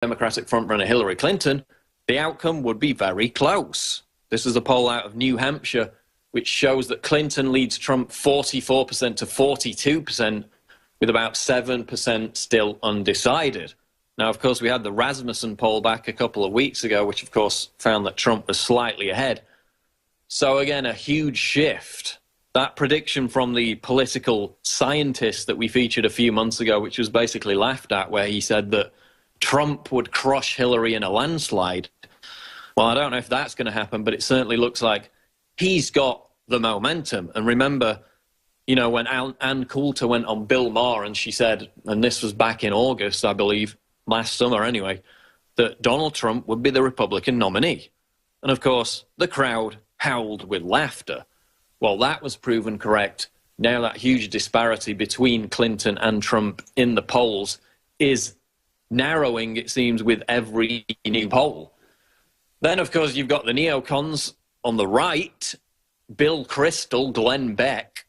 Democratic frontrunner Hillary Clinton, the outcome would be very close. This is a poll out of New Hampshire, which shows that Clinton leads Trump 44% to 42%, with about 7% still undecided. Now, of course, we had the Rasmussen poll back a couple of weeks ago, which, of course, found that Trump was slightly ahead. So, again, a huge shift. That prediction from the political scientist that we featured a few months ago, which was basically laughed at, where he said that Trump would crush Hillary in a landslide. Well, I don't know if that's going to happen, but it certainly looks like he's got the momentum. And remember, you know, when Ann Coulter went on Bill Maher and she said, and this was back in August, I believe, last summer anyway, that Donald Trump would be the Republican nominee. And of course, the crowd howled with laughter. Well, that was proven correct. Now that huge disparity between Clinton and Trump in the polls is narrowing, it seems, with every new poll. Then, of course, you've got the neocons on the right, Bill Kristol, Glenn Beck.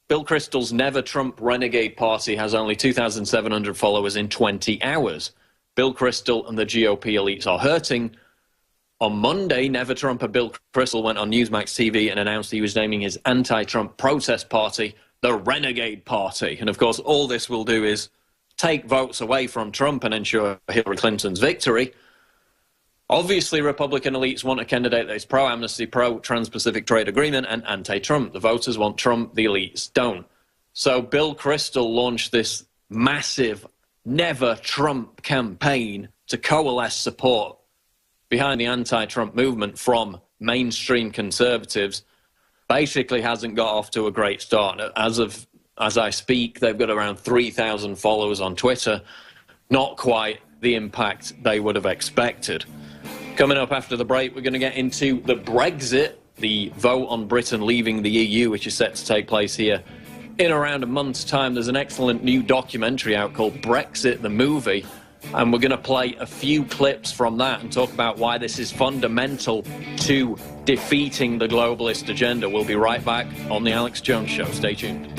Bill Kristol's Never Trump Renegade Party has only 2,700 followers in 20 hours. Bill Kristol and the GOP elites are hurting. On Monday, Never Trumper Bill Kristol went on Newsmax TV and announced he was naming his anti-Trump protest party the Renegade Party. And, of course, all this will do is take votes away from Trump and ensure Hillary Clinton's victory. Obviously, Republican elites want a candidate that is pro-amnesty, pro-Trans-Pacific Trade Agreement, and anti-Trump. The voters want Trump, the elites don't. So Bill Kristol launched this massive Never Trump campaign to coalesce support behind the anti-Trump movement from mainstream conservatives. Basically hasn't got off to a great start. As I speak, they've got around 3,000 followers on Twitter. Not quite the impact they would have expected. Coming up after the break, we're going to get into the Brexit, the vote on Britain leaving the EU, which is set to take place here in around a month's time. There's an excellent new documentary out called Brexit, the movie, and we're going to play a few clips from that and talk about why this is fundamental to defeating the globalist agenda. We'll be right back on The Alex Jones Show. Stay tuned.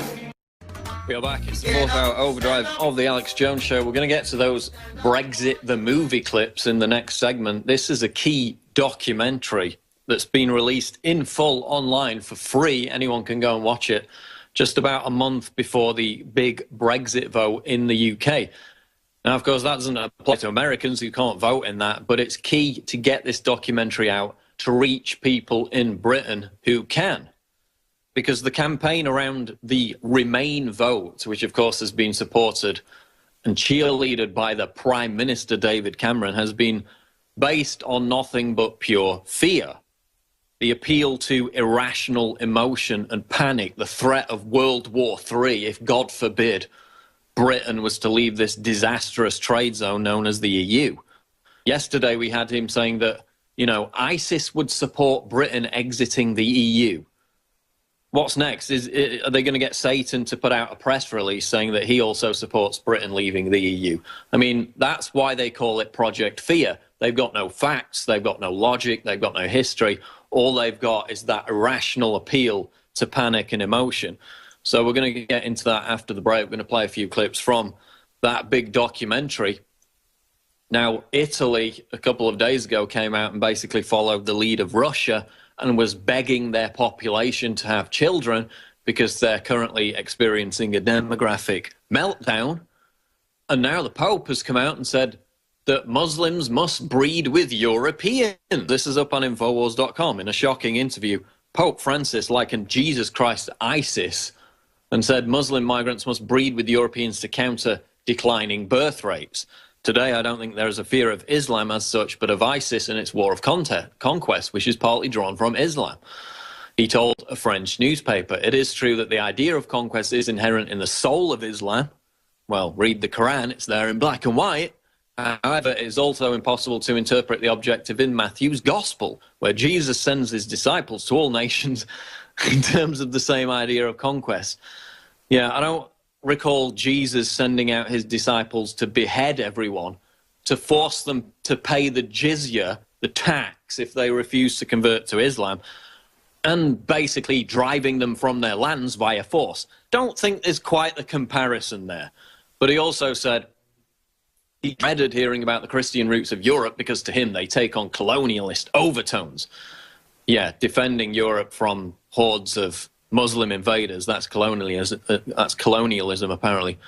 We are back. It's the fourth hour overdrive of The Alex Jones Show. We're going to get to those Brexit the movie clips in the next segment. This is a key documentary that's been released in full online for free. Anyone can go and watch it just about a month before the big Brexit vote in the UK. Now, of course, that doesn't apply to Americans who can't vote in that, but it's key to get this documentary out to reach people in Britain who can. Because the campaign around the Remain vote, which of course has been supported and cheerleaded by the Prime Minister David Cameron, has been based on nothing but pure fear. The appeal to irrational emotion and panic, the threat of World War III, if God forbid Britain was to leave this disastrous trade zone known as the EU. Yesterday we had him saying that, you know, ISIS would support Britain exiting the EU. What's next? Are they going to get Satan to put out a press release saying that he also supports Britain leaving the EU? I mean, that's why they call it Project Fear. They've got no facts, they've got no logic, they've got no history. All they've got is that irrational appeal to panic and emotion. So we're going to get into that after the break. We're going to play a few clips from that big documentary. Now, Italy, a couple of days ago, came out and basically followed the lead of Russia and was begging their population to have children because they're currently experiencing a demographic meltdown. And now the Pope has come out and said that Muslims must breed with Europeans. This is up on Infowars.com. In a shocking interview, Pope Francis likened Jesus Christ to ISIS and said Muslim migrants must breed with Europeans to counter declining birth rates. Today, I don't think there is a fear of Islam as such, but of ISIS and its war of conquest, which is partly drawn from Islam. He told a French newspaper, it is true that the idea of conquest is inherent in the soul of Islam. Well, read the Quran, it's there in black and white. However, it is also impossible to interpret the objective in Matthew's gospel, where Jesus sends his disciples to all nations in terms of the same idea of conquest. Yeah, I don't recall Jesus sending out his disciples to behead everyone, to force them to pay the jizya, the tax, if they refuse to convert to Islam, and basically driving them from their lands via force. Don't think there's quite the comparison there. But he also said, dreaded hearing about the Christian roots of Europe because to him they take on colonialist overtones. Yeah, defending Europe from hordes of Muslim invaders, that's colonialism apparently.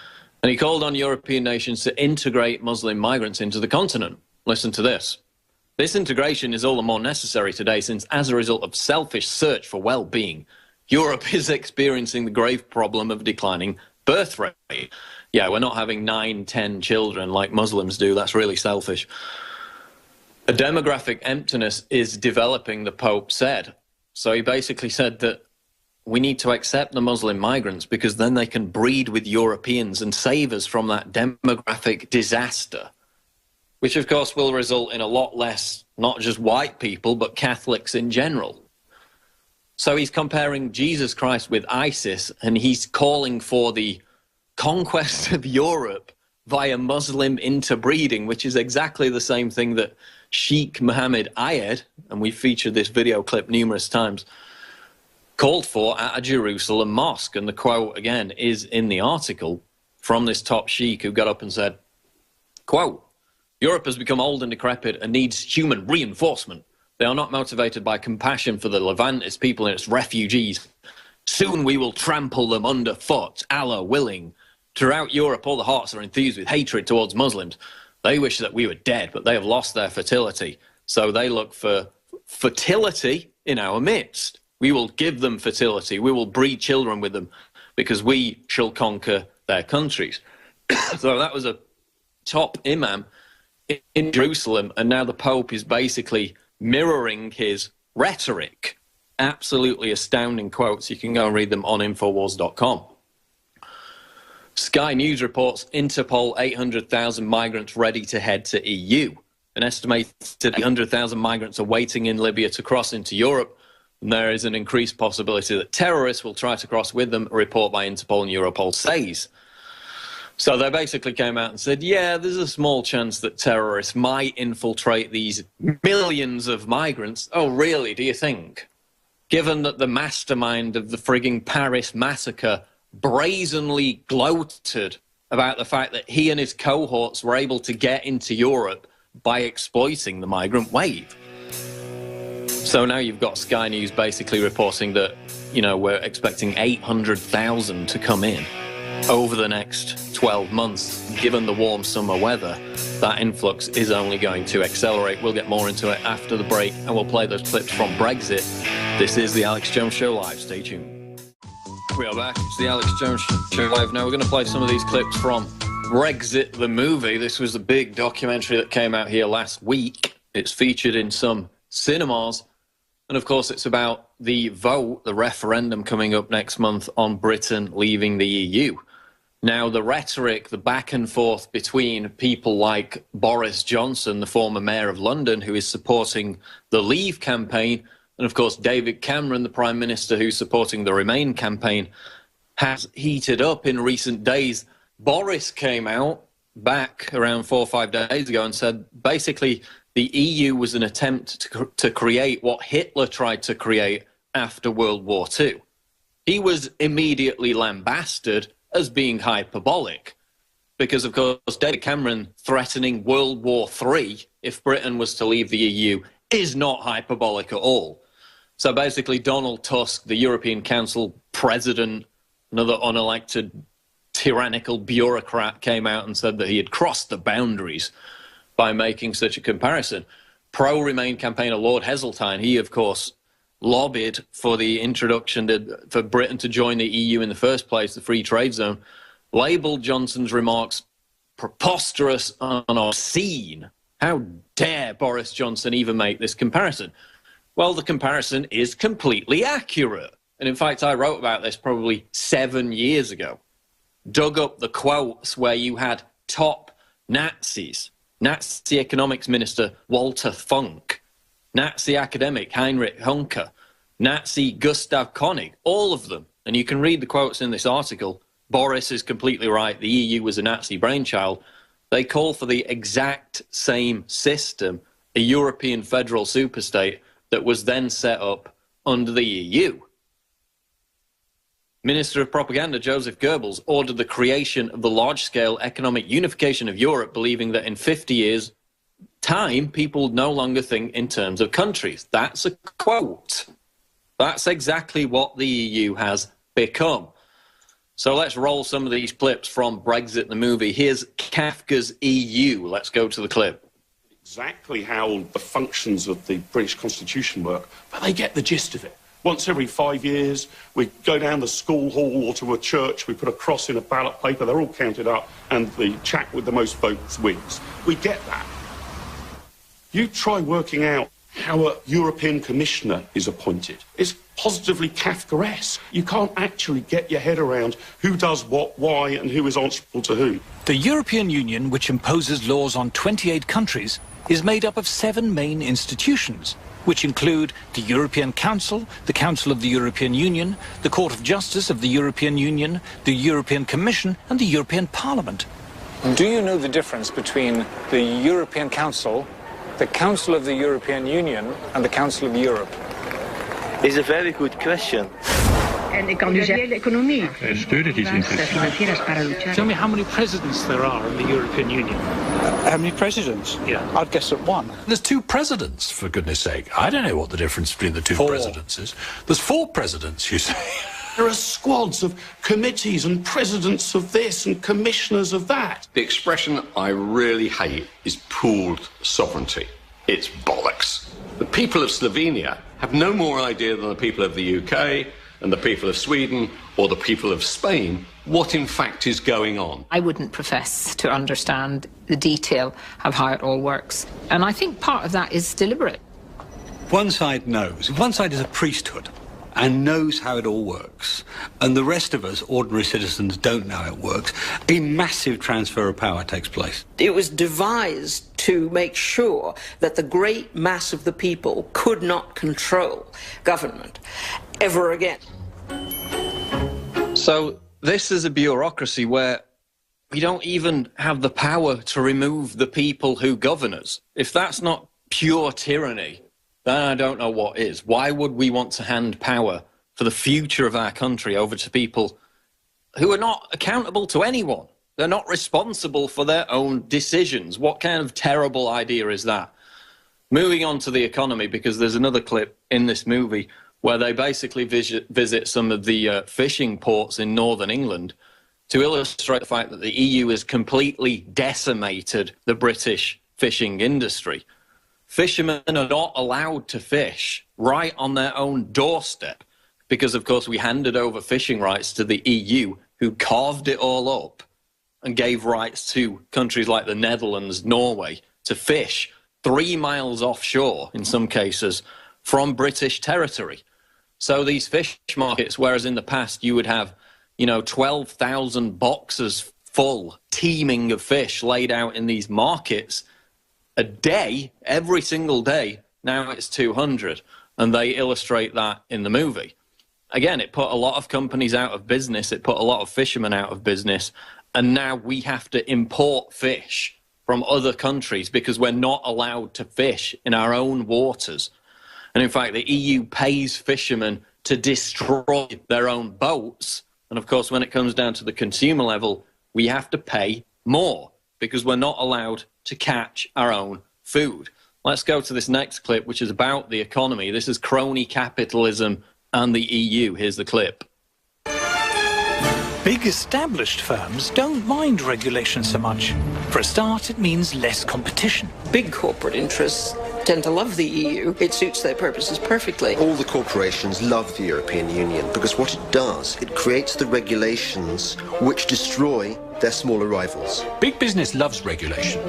And he called on European nations to integrate Muslim migrants into the continent. Listen to this. This integration is all the more necessary today since, as a result of selfish search for well-being, Europe is experiencing the grave problem of declining birth rate. Yeah, we're not having 9, 10 children like Muslims do. That's really selfish. A demographic emptiness is developing, the Pope said. So he basically said that we need to accept the Muslim migrants because then they can breed with Europeans and save us from that demographic disaster, which of course will result in a lot less, not just white people, but Catholics in general. So he's comparing Jesus Christ with ISIS, and he's calling for the conquest of Europe via Muslim interbreeding, which is exactly the same thing that Sheikh Mohammed Ayed, and we've featured this video clip numerous times, called for at a Jerusalem mosque. And the quote, again, is in the article from this top sheikh who got up and said, quote, "Europe has become old and decrepit and needs human reinforcement. They are not motivated by compassion for the Levant, its people and its refugees. Soon we will trample them underfoot, Allah willing. Throughout Europe, all the hearts are enthused with hatred towards Muslims. They wish that we were dead, but they have lost their fertility. So they look for fertility in our midst. We will give them fertility. We will breed children with them because we shall conquer their countries." So that was a top imam in Jerusalem, and now the Pope is basically mirroring his rhetoric. Absolutely astounding quotes. You can go and read them on Infowars.com. Sky News reports Interpol 800,000 migrants ready to head to EU. An estimated 800,000 migrants are waiting in Libya to cross into Europe, and there is an increased possibility that terrorists will try to cross with them, a report by Interpol and Europol says. So they basically came out and said, yeah, there's a small chance that terrorists might infiltrate these millions of migrants. Oh, really, do you think? Given that the mastermind of the frigging Paris massacre brazenly gloated about the fact that he and his cohorts were able to get into Europe by exploiting the migrant wave. So now you've got Sky News basically reporting that, you know, we're expecting 800,000 to come in over the next 12 months. Given the warm summer weather, that influx is only going to accelerate. We'll get more into it after the break, and we'll play those clips from Brexit. This is the Alex Jones Show Live. Stay tuned. We are back. It's the Alex Jones Show Live. Now we're going to play some of these clips from Brexit the movie. This was a big documentary that came out here last week. It's featured in some cinemas. And of course, it's about the vote, the referendum coming up next month on Britain leaving the EU. Now, the rhetoric, the back and forth between people like Boris Johnson, the former mayor of London, who is supporting the Leave campaign, and of course, David Cameron, the Prime Minister, who's supporting the Remain campaign, has heated up in recent days. Boris came out back around 4 or 5 days ago and said, basically, the EU was an attempt to create what Hitler tried to create after World War II. He was immediately lambasted as being hyperbolic because, of course, David Cameron threatening World War III if Britain was to leave the EU is not hyperbolic at all. So basically, Donald Tusk, the European Council president, another unelected tyrannical bureaucrat, came out and said that he had crossed the boundaries by making such a comparison. Pro-Remain campaigner Lord Heseltine, he, of course, lobbied for the introduction for Britain to join the EU in the first place, the free trade zone, labelled Johnson's remarks preposterous and obscene. How dare Boris Johnson even make this comparison? Well, the comparison is completely accurate. And in fact, I wrote about this probably 7 years ago. Dug up the quotes where you had top Nazis, Nazi economics minister Walter Funk, Nazi academic Heinrich Hunke, Nazi Gustav Koenig, all of them. And you can read the quotes in this article. Boris is completely right. The EU was a Nazi brainchild. They call for the exact same system, a European federal superstate that was then set up under the EU. Minister of Propaganda Joseph Goebbels ordered the creation of the large-scale economic unification of Europe, believing that in 50 years' time, people would no longer think in terms of countries. That's a quote. That's exactly what the EU has become. So let's roll some of these clips from Brexit, the movie. Here's Kafka's EU. Let's go to the clip. Exactly how the functions of the British Constitution work, but they get the gist of it. Once every 5 years, we go down the school hall or to a church, we put a cross in a ballot paper, they're all counted up, and the chap with the most votes wins. We get that. You try working out how a European Commissioner is appointed. It's positively Kafkaesque. You can't actually get your head around who does what, why, and who is answerable to whom. The European Union, which imposes laws on 28 countries, is made up of 7 main institutions, which include the European Council, the Council of the European Union, the Court of Justice of the European Union, the European Commission, and the European Parliament. Do you know the difference between the European Council, the Council of the European Union, and the Council of Europe? It's a very good question. Tell me how many presidents there are in the European Union. How many presidents? Yeah. I'd guess at 1. There's 2 presidents, for goodness sake. I don't know what the difference between the 2 presidents is. There's 4 presidents, you say. There are squads of committees and presidents of this and commissioners of that. The expression I really hate is pooled sovereignty. It's bollocks. The people of Slovenia have no more idea than the people of the UK and the people of Sweden or the people of Spain what in fact is going on. I wouldn't profess to understand the detail of how it all works. And I think part of that is deliberate. One side knows. One side is a priesthood and knows how it all works. And the rest of us, ordinary citizens, don't know how it works. A massive transfer of power takes place. It was devised to make sure that the great mass of the people could not control government ever again. So this is a bureaucracy where we don't even have the power to remove the people who govern us. If that's not pure tyranny, then I don't know what is. Why would we want to hand power for the future of our country over to people who are not accountable to anyone? They're not responsible for their own decisions. What kind of terrible idea is that? Moving on to the economy, because there's another clip in this movie where they basically visit some of the fishing ports in northern England to illustrate the fact that the EU has completely decimated the British fishing industry. Fishermen are not allowed to fish right on their own doorstep because, of course, we handed over fishing rights to the EU, who carved it all up and gave rights to countries like the Netherlands, Norway, to fish 3 miles offshore, in some cases, from British territory. So these fish markets, whereas in the past you would have, 12,000 boxes full, teeming of fish laid out in these markets a day, every single day, now it's 200. And they illustrate that in the movie. Again, it put a lot of companies out of business. It put a lot of fishermen out of business. And now we have to import fish from other countries because we're not allowed to fish in our own waters. And in fact, the EU pays fishermen to destroy their own boats. And of course, when it comes down to the consumer level, we have to pay more because we're not allowed to catch our own food. Let's go to this next clip, which is about the economy. This is crony capitalism and the EU. Here's the clip. Big established firms don't mind regulation so much. For a start, it means less competition. Big corporate interests tend to love the EU. It suits their purposes perfectly. All the corporations love the European Union because what it does, it creates the regulations which destroy their smaller rivals. Big business loves regulation.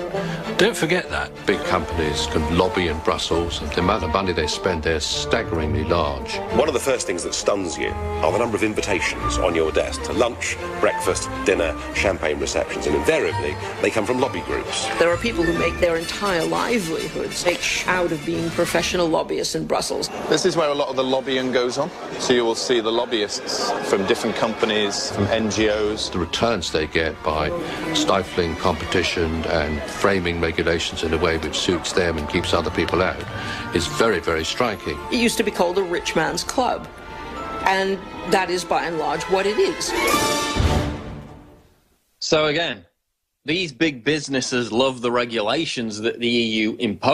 Don't forget that. Big companies can lobby in Brussels, and the amount of money they spend there is staggeringly large. One of the first things that stuns you are the number of invitations on your desk to lunch, breakfast, dinner, champagne receptions, and invariably they come from lobby groups. There are people who make their entire livelihoods out of being professional lobbyists in Brussels. This is where a lot of the lobbying goes on. So you will see the lobbyists from different companies, from NGOs. The returns they get by stifling competition and framing regulations in a way which suits them and keeps other people out is very, very striking. It used to be called a rich man's club. And that is, by and large, what it is. So again, these big businesses love the regulations that the EU imposes.